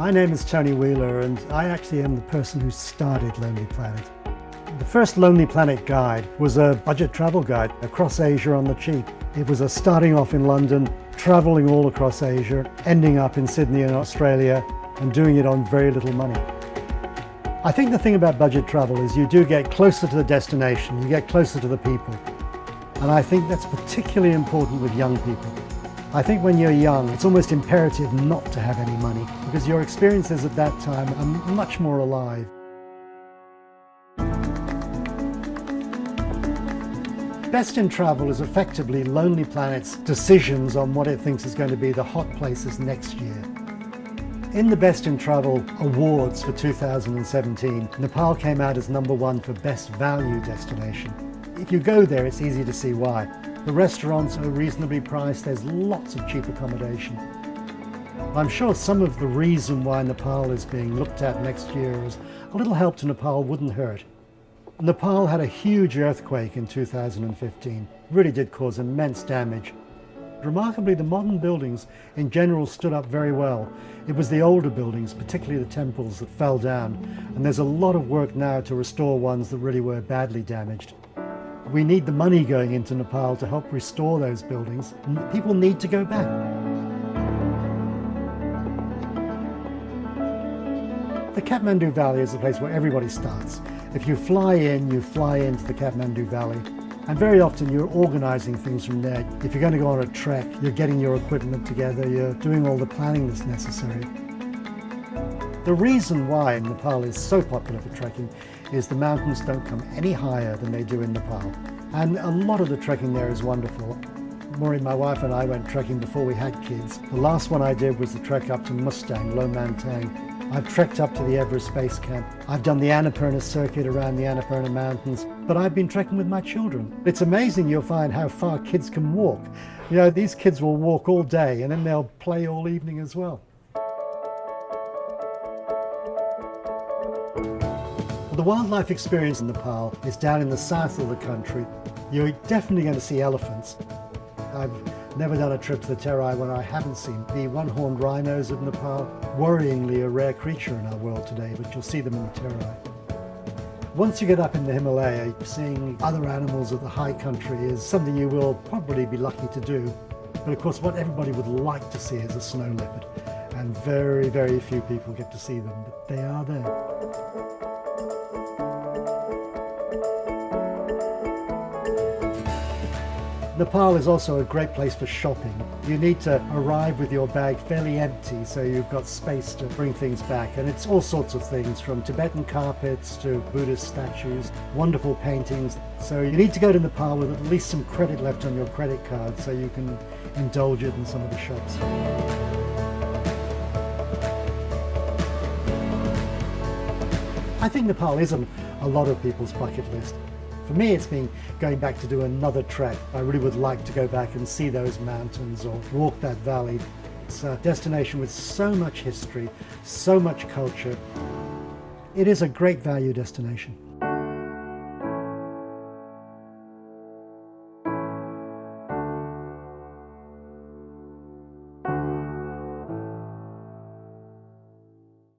My name is Tony Wheeler, and I actually am the person who started Lonely Planet. The first Lonely Planet guide was a budget travel guide across Asia on the cheap. It was starting off in London, traveling all across Asia, ending up in Sydney in Australia, and doing it on very little money. I think the thing about budget travel is you do get closer to the destination, you get closer to the people. And I think that's particularly important with young people. I think when you're young, it's almost imperative not to have any money because your experiences at that time are much more alive. Best in Travel is effectively Lonely Planet's decisions on what it thinks is going to be the hot places next year. In the Best in Travel awards for 2017, Nepal came out as #1 for Best Value Destination. If you go there, it's easy to see why. The restaurants are reasonably priced, there's lots of cheap accommodation. I'm sure some of the reason why Nepal is being looked at next year is a little help to Nepal wouldn't hurt. Nepal had a huge earthquake in 2015. It really did cause immense damage. Remarkably, the modern buildings in general stood up very well. It was the older buildings, particularly the temples, that fell down. And there's a lot of work now to restore ones that really were badly damaged. We need the money going into Nepal to help restore those buildings. People need to go back. The Kathmandu Valley is a place where everybody starts. If you fly into the Kathmandu Valley. And very often you're organizing things from there. If you're going to go on a trek, you're getting your equipment together, you're doing all the planning that's necessary. The reason why Nepal is so popular for trekking is the mountains don't come any higher than they do in Nepal. And a lot of the trekking there is wonderful. Maureen, my wife, and I went trekking before we had kids. The last one I did was the trek up to Mustang, Low Mantang. I've trekked up to the Everest Base Camp. I've done the Annapurna circuit around the Annapurna Mountains, but I've been trekking with my children. It's amazing you'll find how far kids can walk. You know, these kids will walk all day and then they'll play all evening as well. The wildlife experience in Nepal is down in the south of the country. You're definitely going to see elephants. I've never done a trip to the Terai where I haven't seen the one-horned rhinos of Nepal. Worryingly a rare creature in our world today, but you'll see them in the Terai. Once you get up in the Himalaya, seeing other animals of the high country is something you will probably be lucky to do. But of course, what everybody would like to see is a snow leopard. And very, very few people get to see them, but they are there. Nepal is also a great place for shopping. You need to arrive with your bag fairly empty so you've got space to bring things back. And it's all sorts of things, from Tibetan carpets to Buddhist statues, wonderful paintings. So you need to go to Nepal with at least some credit left on your credit card so you can indulge it in some of the shops. I think Nepal is on a lot of people's bucket list. For me, it's been going back to do another trek. I really would like to go back and see those mountains or walk that valley. It's a destination with so much history, so much culture. It is a great value destination.